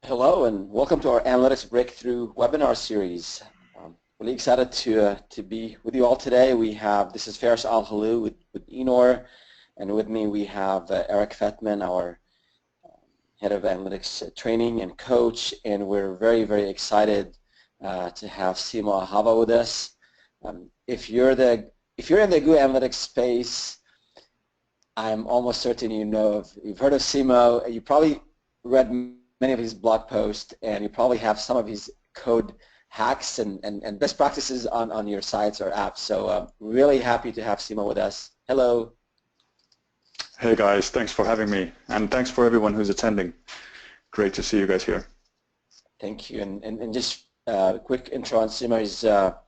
Hello and welcome to our Analytics Breakthrough webinar series. Really excited to be with you all today. This is Faris Al-Halou with Enor, and with me we have Eric Fettman, our Head of Analytics Training and Coach, and we're very, very excited to have Simo Ahava with us. If you're in the Google Analytics space, I'm almost certain you've heard of Simo. You probably read many of his blog posts, and you probably have some of his code hacks and best practices on your sites or apps. So really happy to have Simo with us. Hello. Hey guys, thanks for having me, and thanks for everyone who's attending. Great to see you guys here. Thank you. And just a quick intro on Simo. He's a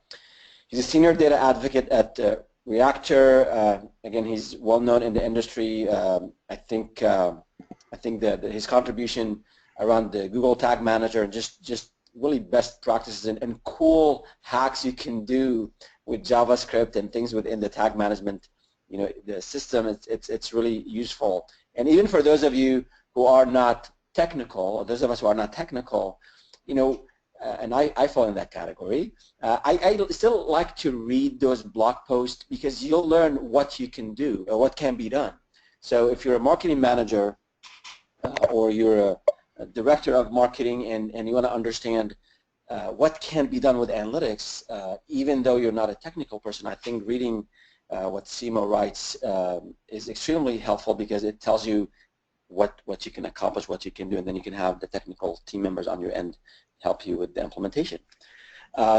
senior data advocate at Reactor. Again, he's well known in the industry. I think that his contribution around the Google Tag Manager and just really best practices and cool hacks you can do with JavaScript and things within the tag management, the system. It's really useful. And even for those of you who are not technical, or those of us who are not technical, and I fall in that category, I still like to read those blog posts because you'll learn what you can do or what can be done. So if you're a marketing manager or you're a director of marketing and you want to understand what can be done with analytics, even though you're not a technical person, I think reading what Simo writes is extremely helpful because it tells you what you can accomplish, what you can do, and then you can have the technical team members on your end help you with the implementation.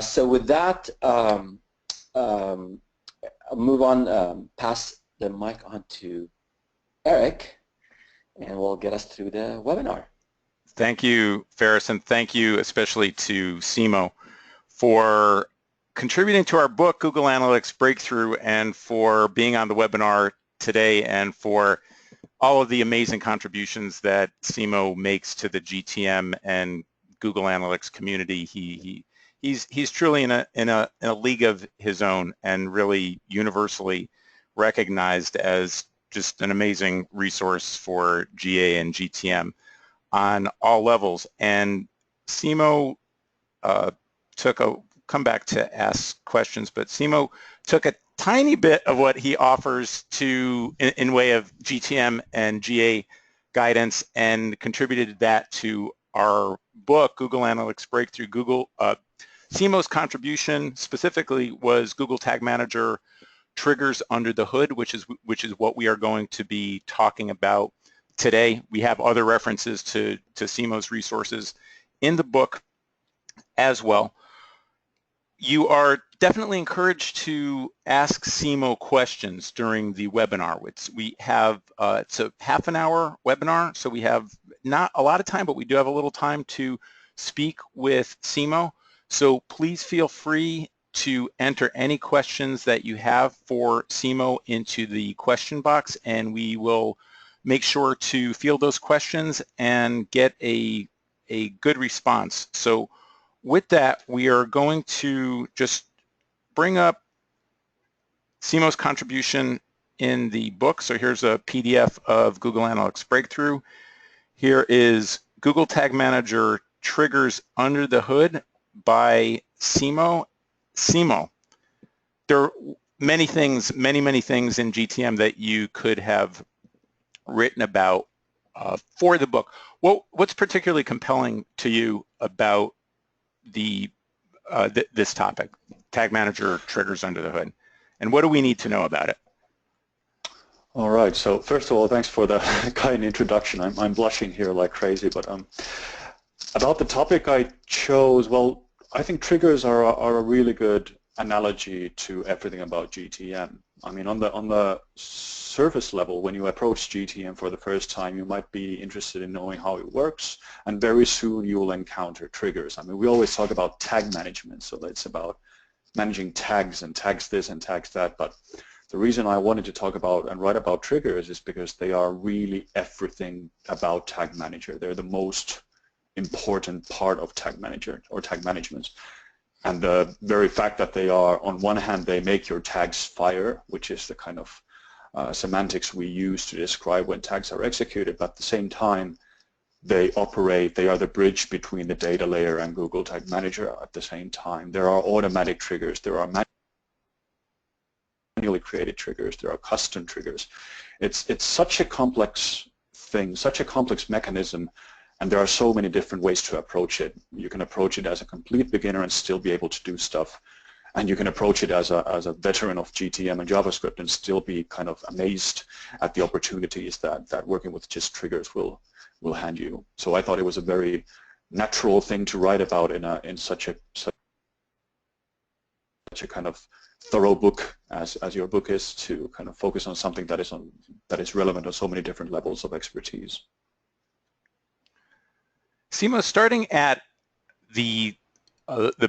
So with that, I'll move on, pass the mic on to Eric, and we'll get us through the webinar. Thank you, Faris, and thank you especially to Simo for contributing to our book, Google Analytics Breakthrough, and for being on the webinar today, and for all of the amazing contributions that Simo makes to the GTM and Google Analytics community. He's truly in a league of his own and really universally recognized as just an amazing resource for GA and GTM on all levels. And Simo come back to ask questions, but Simo took a tiny bit of what he offers in way of GTM and GA guidance and contributed that to our book, Google Analytics Breakthrough. Simo's contribution specifically was Google Tag Manager Triggers Under the Hood, which is what we are going to be talking about today. We have other references to Simo's resources in the book as well. You are definitely encouraged to ask Simo questions during the webinar. We have it's a half an hour webinar, so we have not a lot of time, but we do have a little time to speak with Simo. So please feel free to enter any questions that you have for Simo into the question box, and we will make sure to field those questions and get a good response. So with that, we are going to just bring up Simo's contribution in the book. So here's a PDF of Google Analytics Breakthrough. Here is Google Tag Manager Triggers Under the Hood by Simo. Simo, there are many things in GTM that you could have written about for the book. What's particularly compelling to you about this topic, Tag Manager Triggers Under the Hood, and what do we need to know about it? All right, so first of all, thanks for the kind introduction. I'm blushing here like crazy, but about the topic I chose, well, I think triggers are a really good analogy to everything about GTM. I mean, on the surface level, when you approach GTM for the first time, you might be interested in knowing how it works, and very soon you will encounter triggers. I mean, we always talk about tag management, so it's about managing tags and tags this and tags that, but the reason I wanted to talk about and write about triggers is because they are really everything about Tag Manager. They're the most important part of Tag Manager or tag management. And the very fact that they are, on one hand, they make your tags fire, which is the kind of semantics we use to describe when tags are executed, but at the same time, they operate, they are the bridge between the data layer and Google Tag Manager at the same time. There are automatic triggers, there are manually created triggers, there are custom triggers. It's such a complex thing, such a complex mechanism, and there are so many different ways to approach it. You can approach it as a complete beginner and still be able to do stuff, and you can approach it as a veteran of GTM and JavaScript and still be kind of amazed at the opportunities that working with just triggers will hand you. So I thought it was a very natural thing to write about in such a kind of thorough book as your book is, to kind of focus on something that is relevant on so many different levels of expertise. Simo, starting at the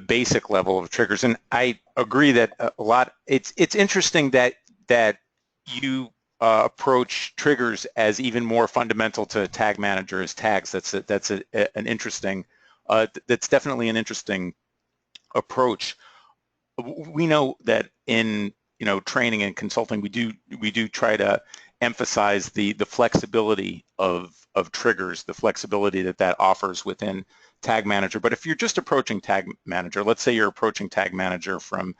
basic level of triggers, and I agree that a lot. It's interesting that you approach triggers as even more fundamental to Tag Manager as tags. That's an interesting. That's definitely an interesting approach. We know that in training and consulting, we do try to emphasize the flexibility of triggers, the flexibility that offers within Tag Manager. But if you're just approaching Tag Manager, let's say you're approaching Tag Manager from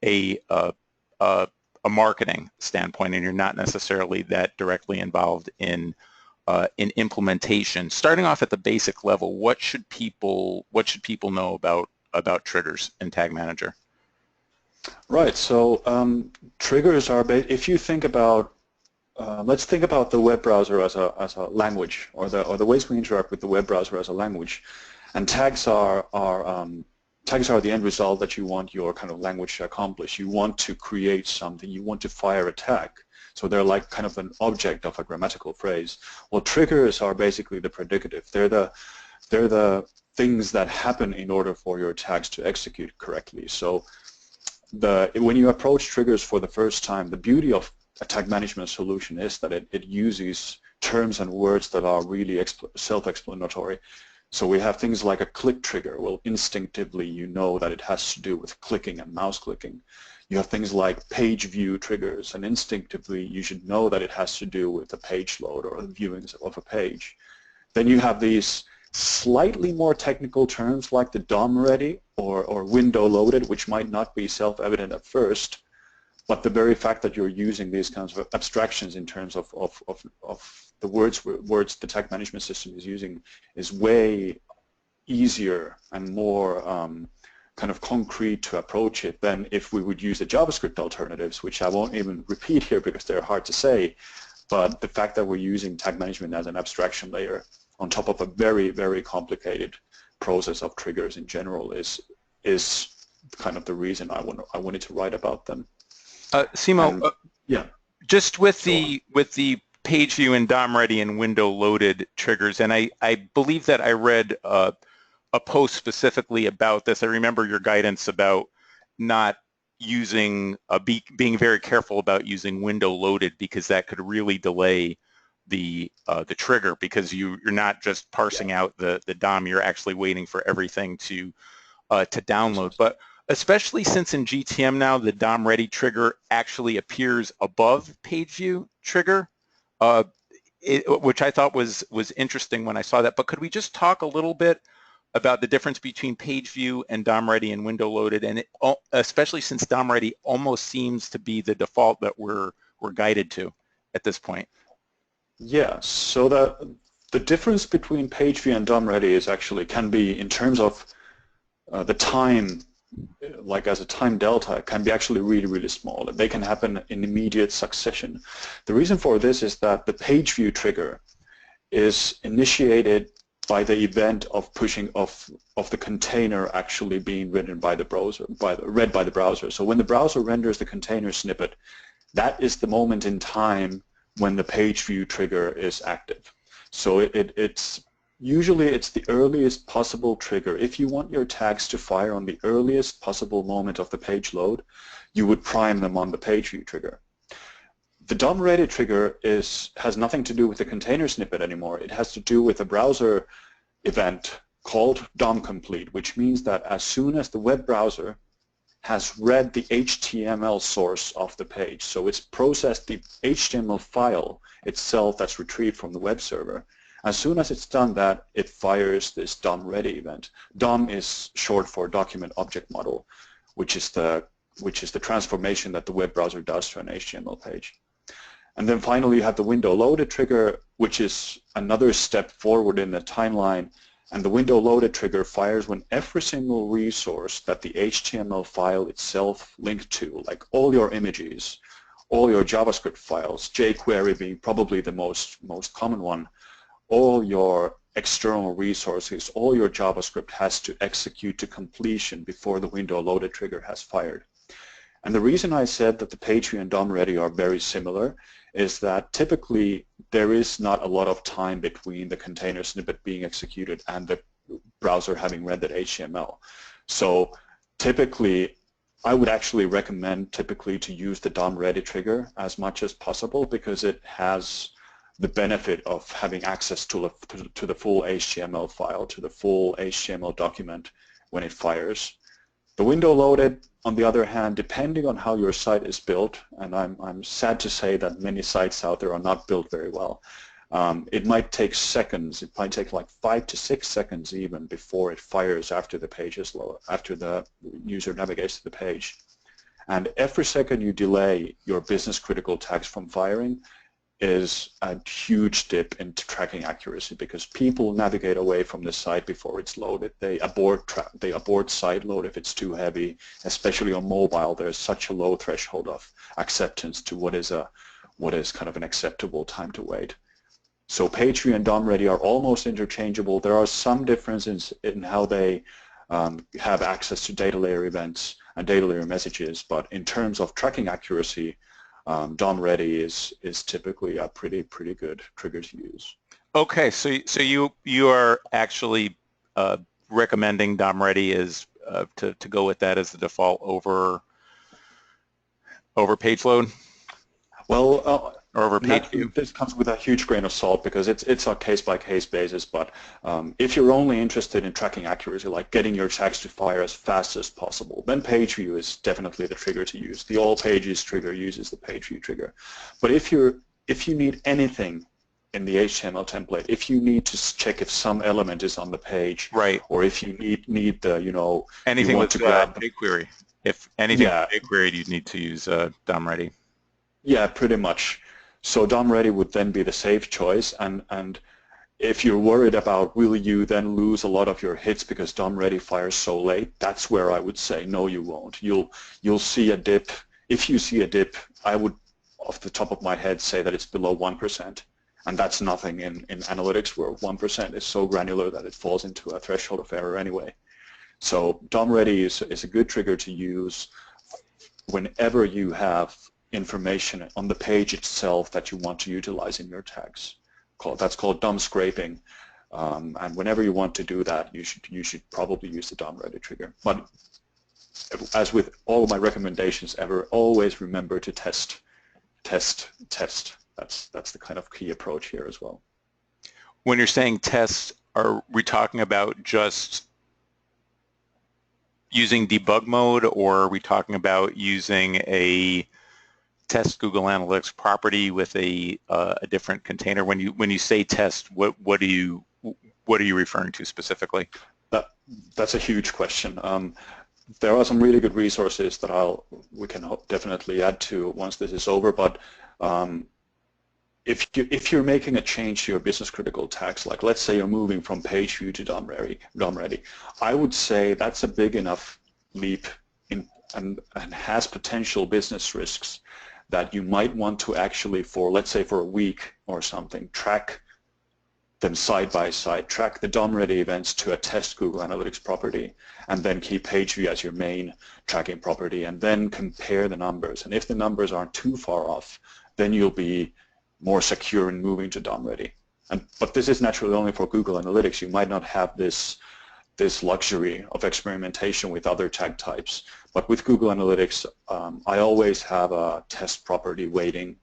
a marketing standpoint, and you're not necessarily that directly involved in implementation. Starting off at the basic level, what should people know about triggers in Tag Manager? Right. So triggers are, if you think about, let's think about the web browser as a language, or the ways we interact with the web browser as a language, and tags are the end result that you want your kind of language to accomplish. You want to create something. You want to fire a tag. So they're like kind of an object of a grammatical phrase. Well, triggers are basically the predicative. They're the things that happen in order for your tags to execute correctly. So when you approach triggers for the first time, the beauty of a tag management solution is that it uses terms and words that are really self-explanatory. So we have things like a click trigger. Well, instinctively you know that it has to do with clicking and mouse clicking. You have things like page view triggers, and instinctively you should know that it has to do with the page load or the viewing of a page. Then you have these slightly more technical terms like the DomReady or window loaded, which might not be self-evident at first, but the very fact that you're using these kinds of abstractions in terms of the words the tag management system is using is way easier and more kind of concrete to approach it than if we would use the JavaScript alternatives, which I won't even repeat here because they're hard to say. But the fact that we're using tag management as an abstraction layer on top of a very, very complicated process of triggers in general is kind of the reason I wanted to write about them. Simo, yeah, just with the page view and DomReady and window loaded triggers, and I believe that I read a post specifically about this. I remember your guidance about not using being very careful about using window loaded, because that could really delay the trigger, because you're not just parsing out the DOM, you're actually waiting for everything to download. But especially since in GTM now the DomReady trigger actually appears above page view trigger, which I thought was interesting when I saw that. But could we just talk a little bit about the difference between page view and DomReady and window loaded, and especially since DomReady almost seems to be the default that we're guided to at this point? Yeah, so the difference between page view and DomReady is actually can be in terms of the time, like as a time delta, it can be actually really, really small. They can happen in immediate succession. The reason for this is that the page view trigger is initiated by the event of pushing of the container actually being written by the browser, read by the browser. So when the browser renders the container snippet, that is the moment in time when the page view trigger is active. So it's usually the earliest possible trigger. If you want your tags to fire on the earliest possible moment of the page load, you would prime them on the page view trigger. The DomReady trigger has nothing to do with the container snippet anymore. It has to do with a browser event called DomComplete, which means that as soon as the web browser has read the HTML source of the page, so it's processed the HTML file itself that's retrieved from the web server, As soon as it's done that, it fires this DomReady event. DOM is short for Document Object Model, which is the transformation that the web browser does to an HTML page. And then finally you have the window loaded trigger, which is another step forward in the timeline. And the window loaded trigger fires when every single resource that the HTML file itself linked to, like all your images, all your JavaScript files, jQuery being probably the most common one, all your external resources, all your JavaScript has to execute to completion before the window loaded trigger has fired. And the reason I said that the page view and DomReady are very similar is that typically there is not a lot of time between the container snippet being executed and the browser having rendered HTML. So typically, I would actually recommend typically to use the DomReady trigger as much as possible because it has the benefit of having access to the full HTML file, to the full HTML document when it fires. The window loaded, on the other hand, depending on how your site is built, and I'm sad to say that many sites out there are not built very well, it might take seconds. It might take like 5 to 6 seconds even before it fires after the page is loaded, after the user navigates to the page. And every second you delay your business critical tags from firing is a huge dip into tracking accuracy because people navigate away from the site before it's loaded. They abort site load if it's too heavy, especially on mobile. There's such a low threshold of acceptance to what is kind of an acceptable time to wait. So page view and DomReady are almost interchangeable. There are some differences in how they have access to data layer events and data layer messages, but in terms of tracking accuracy, DomReady is typically a pretty good trigger to use. Okay, so you are actually recommending DomReady is to go with that as the default over page load? Well, or over page view? This comes with a huge grain of salt because it's a case-by-case basis, but if you're only interested in tracking accuracy, like getting your tags to fire as fast as possible, then page view is definitely the trigger to use. The all pages trigger uses the page view trigger. But if you need anything in the HTML template, if you need to check if some element is on the page, right, or if you need the, anything with jQuery. If anything yeah, with jQuery, you'd need to use DomReady. Yeah, pretty much. So DomReady would then be the safe choice, and if you're worried about will you then lose a lot of your hits because DomReady fires so late, that's where I would say no, you won't. You'll see a dip. If you see a dip, I would, off the top of my head, say that it's below 1%, and that's nothing in analytics where 1% is so granular that it falls into a threshold of error anyway. So DomReady is a good trigger to use whenever you have information on the page itself that you want to utilize in your tags. That's called DOM scraping, and whenever you want to do that, you should probably use the DomReady trigger. But as with all of my recommendations ever, always remember to test. That's the kind of key approach here as well. When you're saying test, are we talking about just using debug mode, or are we talking about using a test Google Analytics property with a different container? When you say test, what are you referring to specifically? That's a huge question. There are some really good resources that we can definitely add to once this is over. But if you're making a change to your business critical tags, like let's say you're moving from page view to DomReady, I would say that's a big enough leap and has potential business risks that you might want to actually, let's say for a week or something, track them side by side, track the DomReady events to a test Google Analytics property, and then keep page view as your main tracking property, and then compare the numbers. And if the numbers aren't too far off, then you'll be more secure in moving to DomReady. But this is naturally only for Google Analytics. You might not have this luxury of experimentation with other tag types. But with Google Analytics, I always have a test property waiting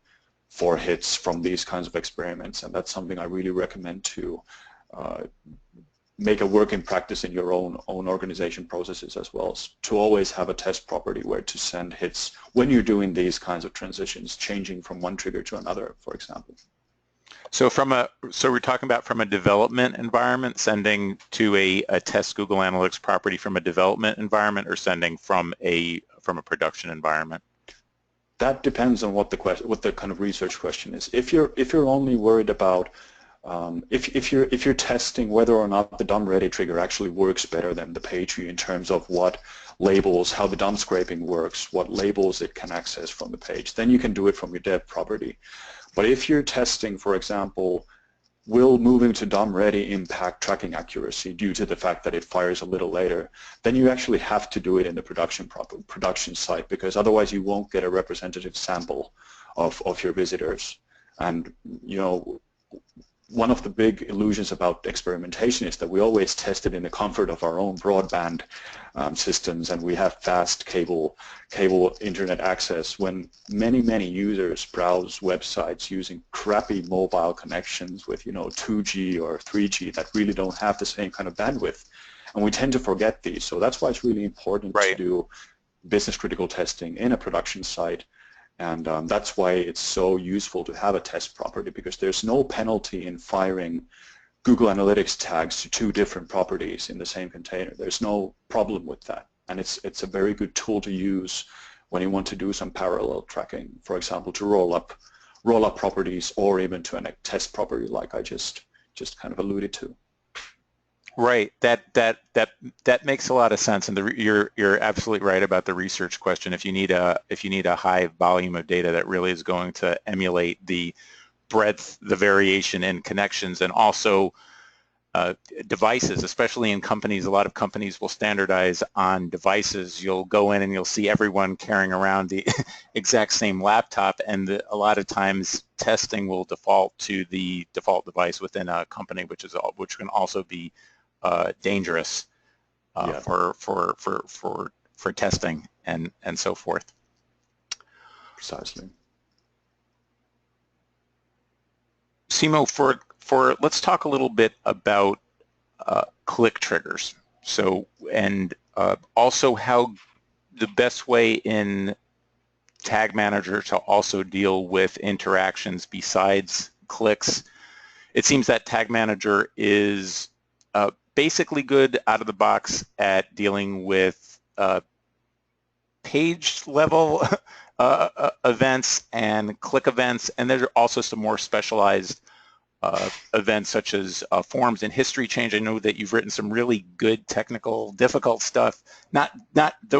for hits from these kinds of experiments, and that's something I really recommend to make a working practice in your own organization processes as well, to always have a test property where to send hits when you're doing these kinds of transitions, changing from one trigger to another, for example. So we're talking about from a development environment, sending to a test Google Analytics property from a development environment, or sending from a production environment? That depends on what the kind of research question is. If you're only worried about if you're testing whether or not the DomReady trigger actually works better than the page view in terms of what labels, how the DOM scraping works, what labels it can access from the page, then you can do it from your dev property. But if you're testing, for example, will moving to DomReady impact tracking accuracy due to the fact that it fires a little later, then you actually have to do it in the production site, because otherwise you won't get a representative sample of your visitors. And one of the big illusions about experimentation is that we always test it in the comfort of our own broadband systems, and we have fast cable internet access, when many users browse websites using crappy mobile connections with 2G or 3G that really don't have the same kind of bandwidth, and we tend to forget these. So that's why it's really important to do business critical testing in a production site. And that's why it's so useful to have a test property, because there's no penalty in firing Google Analytics tags to two different properties in the same container. There's no problem with that. And it's a very good tool to use when you want to do some parallel tracking, for example, to roll up properties, or even to a test property like I just kind of alluded to. Right. That makes a lot of sense, and you're absolutely right about the research question. If you need a high volume of data that really is going to emulate the breadth, the variation in connections, and also devices, especially in companies, a lot of companies will standardize on devices. You'll go in and you'll see everyone carrying around the exact same laptop, and a lot of times testing will default to the default device within a company, which can also be dangerous for testing and so forth. Precisely. Simo, let's talk a little bit about click triggers. So, and also how the best way in Tag Manager to also deal with interactions besides clicks. It seems that Tag Manager is basically good out of the box at dealing with page level events and click events, and there are also some more specialized events such as forms and history change. I know that you've written some really good technical, difficult stuff. Not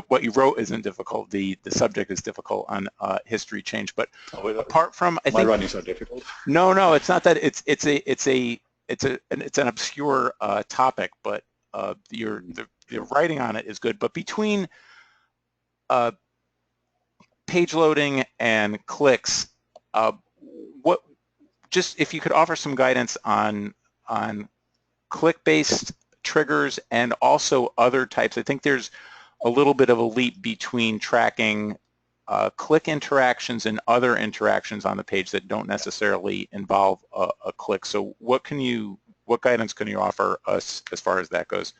what you wrote isn't difficult. The subject is difficult on history change. But apart from, I think my writing's not difficult. No, it's not that. It's an obscure topic, but the writing on it is good. But between page loading and clicks, just if you could offer some guidance on click-based triggers and also other types. I think there's a little bit of a leap between tracking click interactions and other interactions on the page that don't necessarily involve a click. So what guidance can you offer us as far as that goes?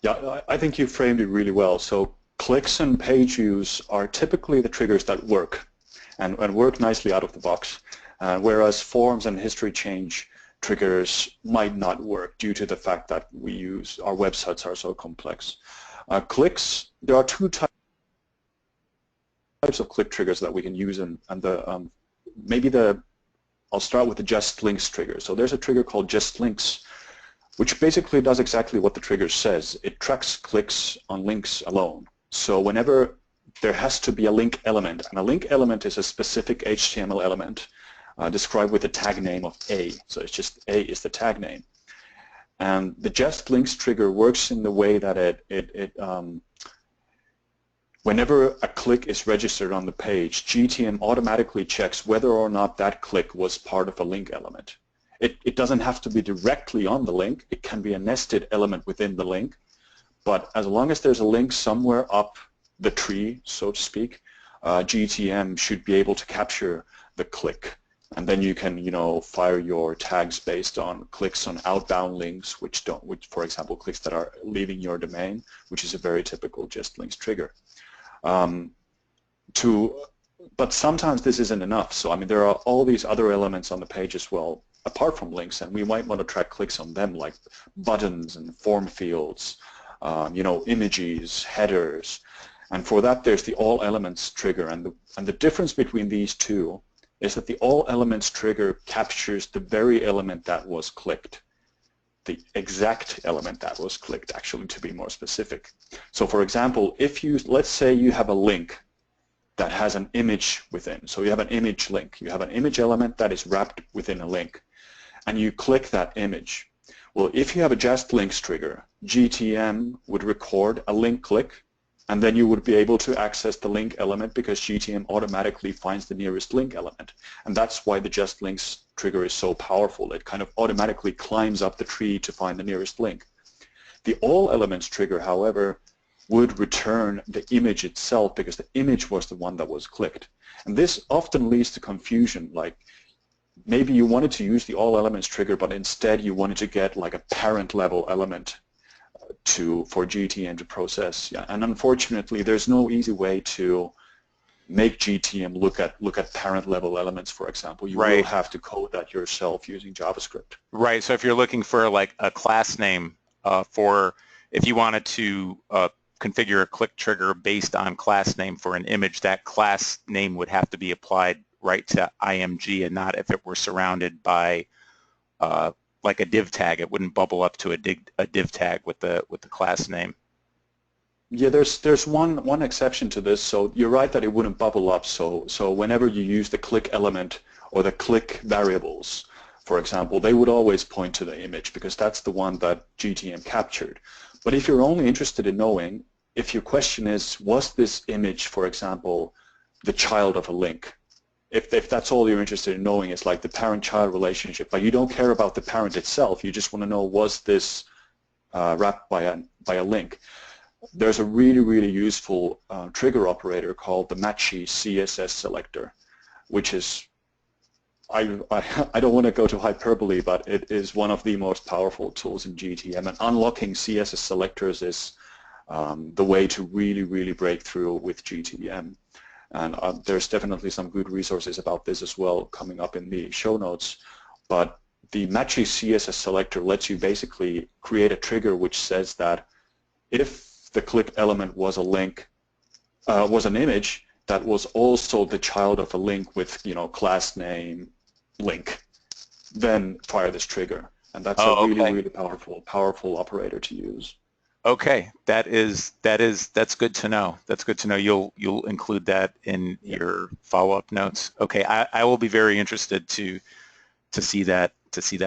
Yeah, I think you framed it really well. So clicks and page views are typically the triggers that work and work nicely out of the box. Whereas forms and history change triggers might not work due to the fact that our websites are so complex. Clicks, there are two types of click triggers that we can use, and I'll start with the just links trigger. So there's a trigger called just links, which basically does exactly what the trigger says. It tracks clicks on links alone. So whenever there has to be a link element, and a link element is a specific HTML element described with the tag name of A. So it's just A is the tag name. And the just links trigger works in the way that whenever a click is registered on the page, GTM automatically checks whether or not that click was part of a link element. It doesn't have to be directly on the link. It can be a nested element within the link. But as long as there's a link somewhere up the tree, so to speak, GTM should be able to capture the click. And then you can, fire your tags based on clicks on outbound links, which, for example, clicks that are leaving your domain, which is a very typical just links trigger. To but sometimes this isn't enough. So I mean, there are all these other elements on the page as well, apart from links, and we might want to track clicks on them, like buttons and form fields, you know, images, headers. And for that, there's the all elements trigger. And the difference between these two is that the all elements trigger captures the very element that was clicked, the exact element that was clicked, actually, to be more specific. So for example, if you, let's say you have a link that has an image within. So you have an image link. You have an image element that is wrapped within a link, and you click that image. Well, if you have a just links trigger, GTM would record a link click, and then you would be able to access the link element because GTM automatically finds the nearest link element. And that's why the just links trigger is so powerful. It kind of automatically climbs up the tree to find the nearest link. The all elements trigger, however, would return the image itself because the image was the one that was clicked. And this often leads to confusion, like maybe you wanted to use the all elements trigger, but instead you wanted to get like a parent level element for GTM to process. Yeah. And unfortunately, there's no easy way to make GTM look at parent level elements, for example. You will have to code that yourself using JavaScript. Right. So if you're looking for like a class name if you wanted to configure a click trigger based on class name for an image, that class name would have to be applied right to IMG and not if it were surrounded by like a div tag. It wouldn't bubble up to a div tag with the class name. Yeah, there's one exception to this. So you're right that it wouldn't bubble up. So whenever you use the click element or the click variables, for example, they would always point to the image because that's the one that GTM captured. But if you're only interested in knowing, if your question is, was this image, for example, the child of a link? If that's all you're interested in knowing, is like the parent-child relationship, but you don't care about the parent itself, you just want to know, was this wrapped by a link? There's a really useful trigger operator called the matchy CSS selector, which is, I don't want to go to hyperbole, but it is one of the most powerful tools in GTM, and unlocking CSS selectors is the way to really break through with GTM. And there's definitely some good resources about this as well coming up in the show notes. But the matchy CSS selector lets you basically create a trigger which says that if the click element was a link, was an image that was also the child of a link with, you know, class name link, then fire this trigger. And that's a really powerful operator to use. Okay, that's good to know. That's good to know. You'll include that in your follow-up notes. Okay, I will be very interested to see that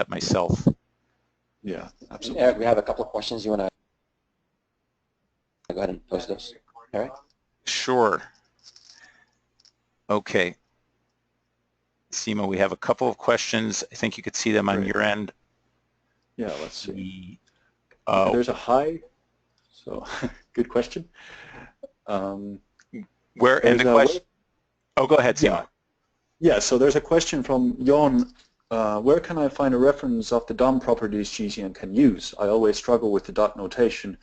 myself. Yeah, absolutely. Eric, we have a couple of questions. You want to go ahead and post those? All right. Sure. Okay. Simo, we have a couple of questions. I think you could see them on your end. Yeah, let's see. There's a hi. So, good question. Where and the question? Oh, go ahead, Simo. Yeah. So there's a question from Jon. Where can I find a reference of the DOM properties GTM can use? I always struggle with the dot notation.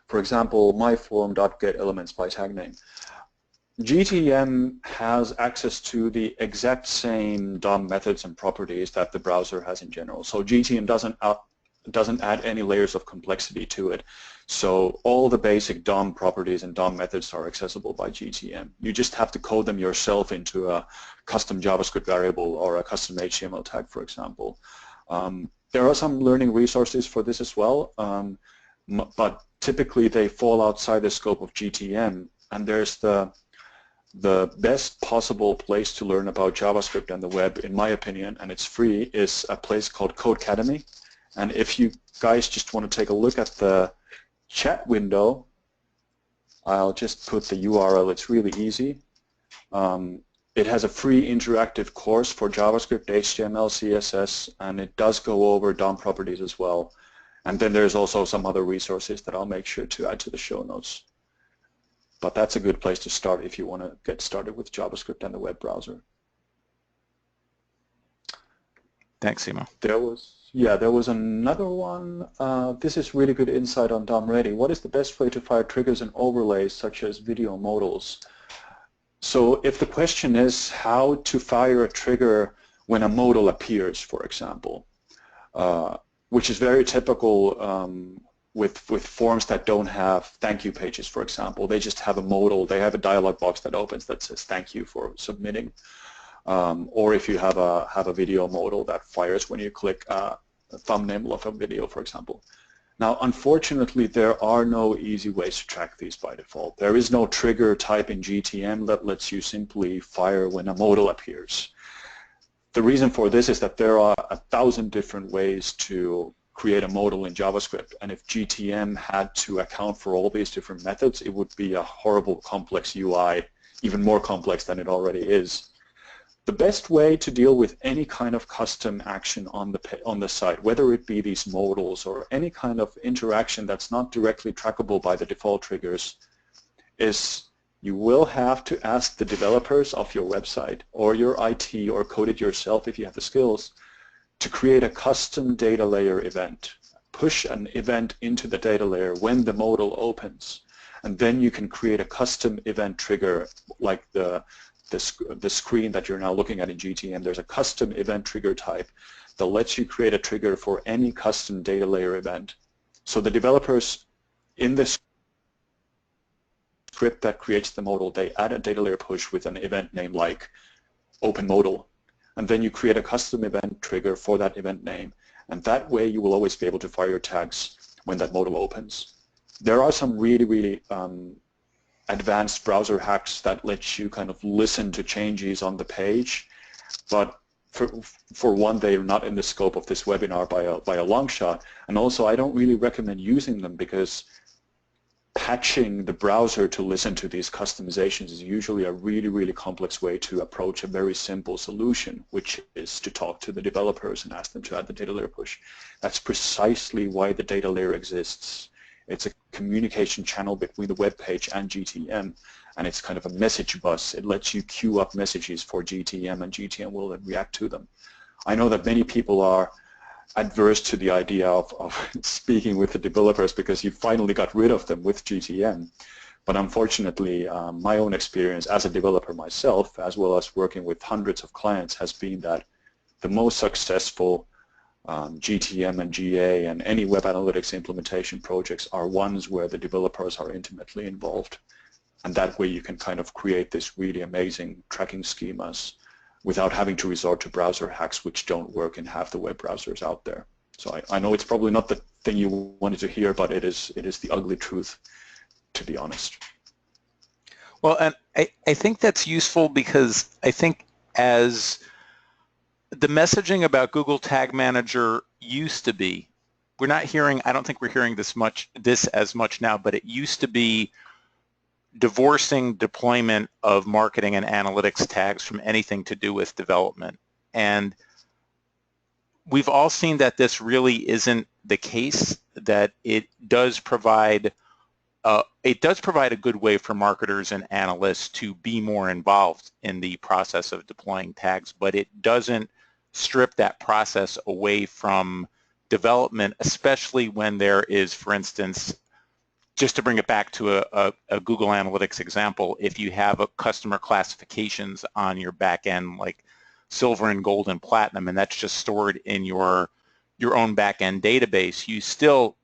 For example, myForm.getElements by tag name. GTM has access to the exact same DOM methods and properties that the browser has in general. So GTM doesn't add any layers of complexity to it. So all the basic DOM properties and DOM methods are accessible by GTM. You just have to code them yourself into a custom JavaScript variable or a custom HTML tag, for example. There are some learning resources for this as well, but typically they fall outside the scope of GTM. And there's the best possible place to learn about JavaScript and the web, in my opinion, and it's free, is a place called Codecademy. And if you guys just want to take a look at the chat window, I'll just put the URL. It's really easy. It has a free interactive course for JavaScript, HTML, CSS, and it does go over DOM properties as well. And then there's also some other resources that I'll make sure to add to the show notes. But that's a good place to start if you want to get started with JavaScript and the web browser. Thanks, Simo. There was another one. This is really good insight on DomReady. What is the best way to fire triggers and overlays such as video modals? So if the question is how to fire a trigger when a modal appears, for example, which is very typical with forms that don't have thank you pages, for example. They just have a modal, they have a dialog box that opens that says thank you for submitting. Or if you have a video modal that fires when you click a thumbnail of a video, for example. Now, unfortunately, there are no easy ways to track these by default. There is no trigger type in GTM that lets you simply fire when a modal appears. The reason for this is that there are 1,000 different ways to create a modal in JavaScript, and if GTM had to account for all these different methods, it would be a horrible, complex UI, even more complex than it already is. The best way to deal with any kind of custom action on the site, whether it be these modals or any kind of interaction that's not directly trackable by the default triggers, is you will have to ask the developers of your website or your IT or code it yourself if you have the skills to create a custom data layer event. Push an event into the data layer when the modal opens, and then you can create a custom event trigger like the screen that you're now looking at in GTM. There's a custom event trigger type that lets you create a trigger for any custom data layer event. So the developers in this script that creates the modal, they add a data layer push with an event name like open modal, and then you create a custom event trigger for that event name, and that way you will always be able to fire your tags when that modal opens. There are some really advanced browser hacks that let you kind of listen to changes on the page, but for one, they're not in the scope of this webinar by a long shot, and also I don't really recommend using them because patching the browser to listen to these customizations is usually a really complex way to approach a very simple solution, which is to talk to the developers and ask them to add the data layer push. That's precisely why the data layer exists. It's a communication channel between the web page and GTM, and it's kind of a message bus. It lets you queue up messages for GTM, and GTM will then react to them. I know that many people are adverse to the idea of speaking with the developers because you finally got rid of them with GTM. But unfortunately, my own experience as a developer myself, as well as working with hundreds of clients, has been that the most successful GTM and GA and any web analytics implementation projects are ones where the developers are intimately involved. And that way you can kind of create this really amazing tracking schemas without having to resort to browser hacks which don't work in half the web browsers out there. So I know it's probably not the thing you wanted to hear, but it is the ugly truth, to be honest. Well, and I think that's useful because I think as the messaging about Google Tag Manager used to be, we're not hearing, I don't think we're hearing this as much now, but it used to be divorcing deployment of marketing and analytics tags from anything to do with development. And we've all seen that this really isn't the case, that it does provide a good way for marketers and analysts to be more involved in the process of deploying tags, but it doesn't strip that process away from development, especially when there is, for instance, just to bring it back to a Google Analytics example, if you have a customer classifications on your back end like silver and gold and platinum, and that's just stored in your own back end database, you still,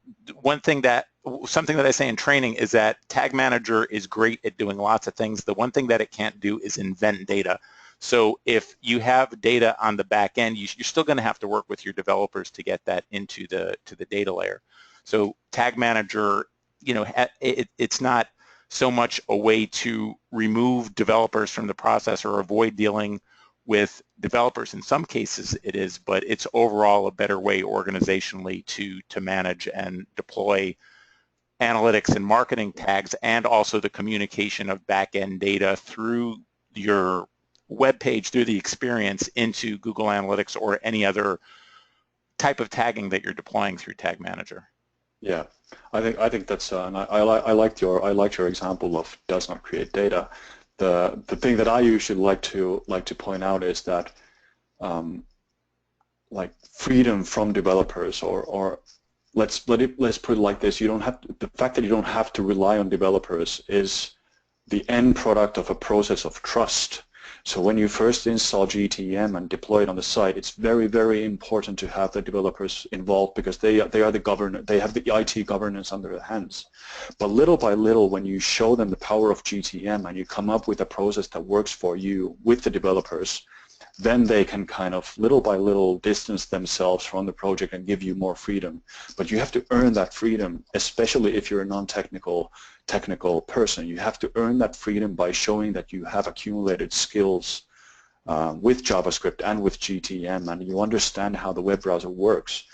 something that I say in training is that Tag Manager is great at doing lots of things. The one thing that it can't do is invent data. So if you have data on the back end, you're still going to have to work with your developers to get that into the data layer. So Tag Manager, you know, it's not so much a way to remove developers from the process or avoid dealing with developers. In some cases it is, but it's overall a better way organizationally to manage and deploy analytics and marketing tags, and also the communication of back-end data through your web page, through the experience, into Google Analytics or any other type of tagging that you're deploying through Tag Manager. Yeah, I think that's and I liked your example of does not create data. The thing that I usually like to point out is that like freedom from developers, or let's put it like this: you don't have the fact that you don't have to rely on developers is the end product of a process of trust. So when you first install GTM and deploy it on the site, it's very, very important to have the developers involved because they are the governor. They have the IT governance under their hands. But little by little, when you show them the power of GTM and you come up with a process that works for you with the developers, then they can kind of little by little distance themselves from the project and give you more freedom. But you have to earn that freedom, especially if you're a non-technical person. You have to earn that freedom by showing that you have accumulated skills with JavaScript and with GTM, and you understand how the web browser works.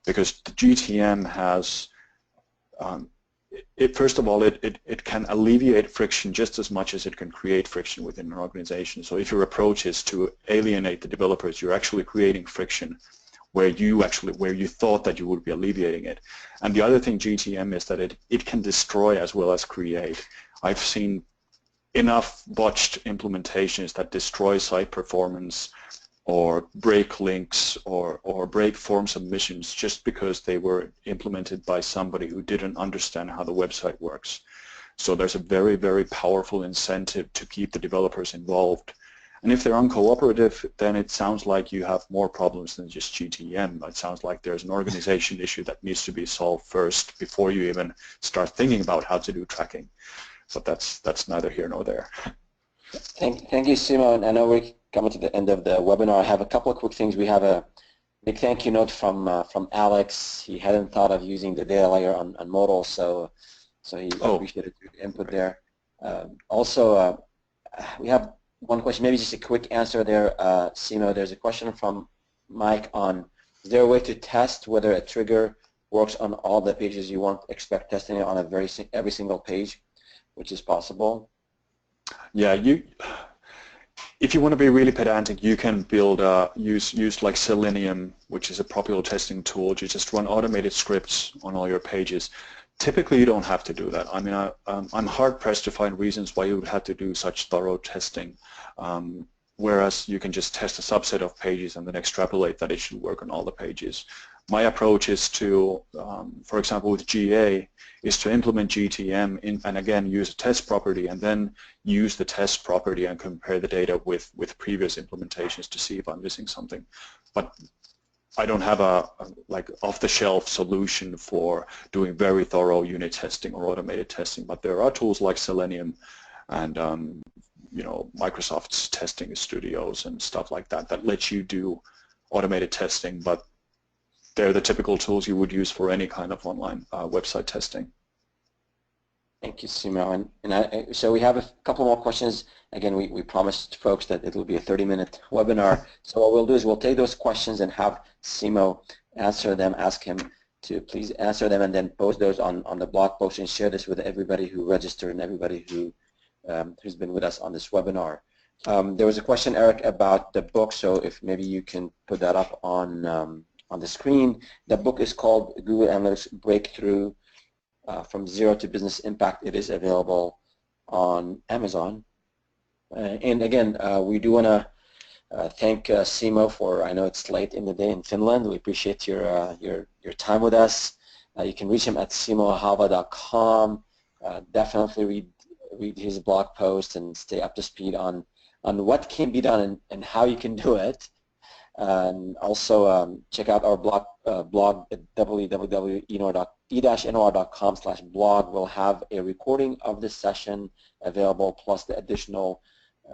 Because the GTM has, first of all, it can alleviate friction just as much as it can create friction within an organization. So if your approach is to alienate the developers, you're actually creating friction where you thought that you would be alleviating it. And the other thing GTM is that it can destroy as well as create. I've seen enough botched implementations that destroy site performance or break links or break form submissions just because they were implemented by somebody who didn't understand how the website works. So there's a very, very powerful incentive to keep the developers involved. And if they're uncooperative, then it sounds like you have more problems than just GTM. It sounds like there's an organization issue that needs to be solved first before you even start thinking about how to do tracking. But that's neither here nor there. Thank you, Simo. And I know we're coming to the end of the webinar. I have a couple of quick things. We have a big thank you note from Alex. He hadn't thought of using the data layer on Modal, so he appreciated your input there. Also, we have one question, maybe just a quick answer there, Simo. There's a question from Mike on, is there a way to test whether a trigger works on all the pages you want? Expect testing it on every single page, which is possible. Yeah, if you want to be really pedantic, you can build use like Selenium, which is a popular testing tool. You just run automated scripts on all your pages. Typically, you don't have to do that. I mean, I'm hard-pressed to find reasons why you would have to do such thorough testing, whereas you can just test a subset of pages and then extrapolate that it should work on all the pages. My approach is to, for example, with GA, is to implement GTM and again use a test property and then use the test property and compare the data with previous implementations to see if I'm missing something. But I don't have a like off-the-shelf solution for doing very thorough unit testing or automated testing, but there are tools like Selenium and you know, Microsoft's testing studios and stuff like that that let you do automated testing, but they're the typical tools you would use for any kind of online website testing. Thank you, Simo. And so we have a couple more questions. Again, we promised folks that it will be a 30-minute webinar. So what we'll do is we'll take those questions and have Simo answer them, ask him to please answer them, and then post those on the blog post and share this with everybody who registered and everybody who's been with us on this webinar. There was a question, Eric, about the book, so if maybe you can put that up on the screen. The book is called Google Analytics Breakthrough from Zero to Business Impact. It is available on Amazon. And again, we do want to thank Simo for, I know it's late in the day in Finland. We appreciate your time with us. You can reach him at simoahava.com. Definitely read his blog post and stay up to speed on what can be done and how you can do it. And also check out our blog at www.e-nor.com/blog. We'll have a recording of this session available, plus the additional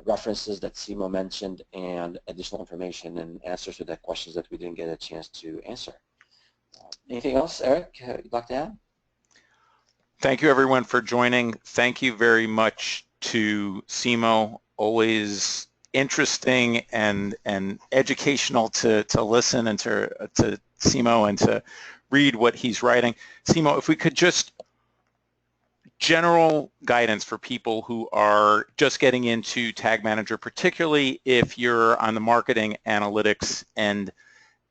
references that Simo mentioned and additional information and answers to the questions that we didn't get a chance to answer. Anything else, Eric, you'd like to add? Thank you, everyone, for joining. Thank you very much to Simo. Always interesting and educational to listen and to Simo and to read what he's writing. Simo, if we could just general guidance for people who are just getting into Tag Manager, particularly if you're on the marketing analytics end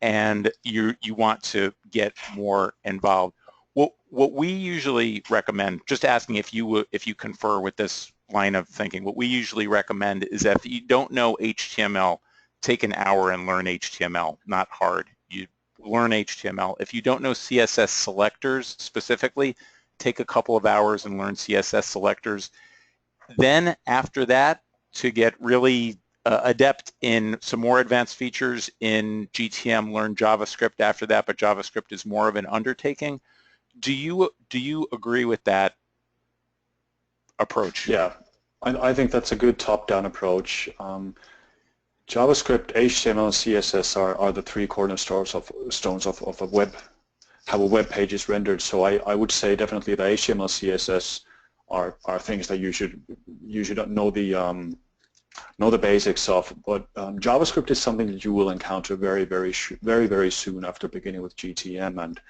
and you want to get more involved. What we usually recommend, just asking if you confer with this line of thinking, what we usually recommend is that if you don't know HTML, take an hour and learn HTML. Not hard. You learn HTML. If you don't know CSS selectors specifically, take a couple of hours and learn CSS selectors. then after that, to get really adept in some more advanced features in GTM, learn JavaScript after that, but JavaScript is more of an undertaking. Do you agree with that approach? Yeah, I think that's a good top-down approach. JavaScript, HTML, and CSS are the three cornerstones of a web, how a web page is rendered. So I would say definitely the HTML, CSS are things that you should know the basics of. But JavaScript is something that you will encounter very soon after beginning with GTM. And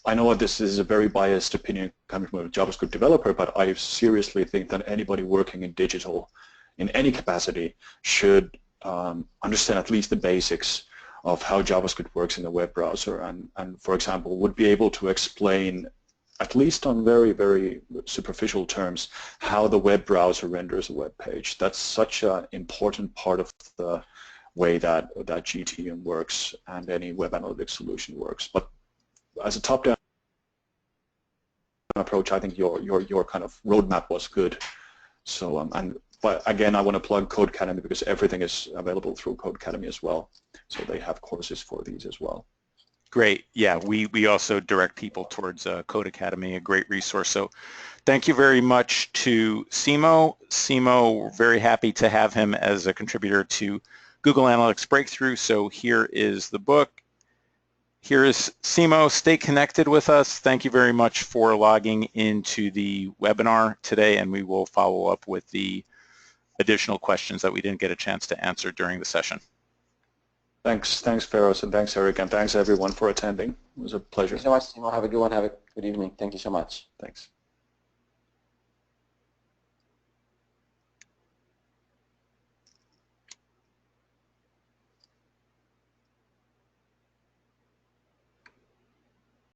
I know this is a very biased opinion coming from a JavaScript developer, but I seriously think that anybody working in digital in any capacity should understand at least the basics of how JavaScript works in the web browser, and for example would be able to explain, at least on very superficial terms, how the web browser renders a web page. That's such an important part of the way that GTM works and any web analytics solution works. But as a top-down approach, I think your kind of roadmap was good. So but again, I want to plug Codecademy because everything is available through Codecademy as well. So they have courses for these as well. Great. Yeah, we also direct people towards Codecademy, a great resource. So thank you very much to Simo. Simo, we're very happy to have him as a contributor to Google Analytics Breakthrough. So here is the book. Here is Simo. Stay connected with us. Thank you very much for logging into the webinar today, and we will follow up with the additional questions that we didn't get a chance to answer during the session. Thanks, Feroz, and thanks, Eric, and thanks everyone for attending. It was a pleasure. Thank you so much, Simo. Have a good one. Have a good evening. Thank you so much. Thanks.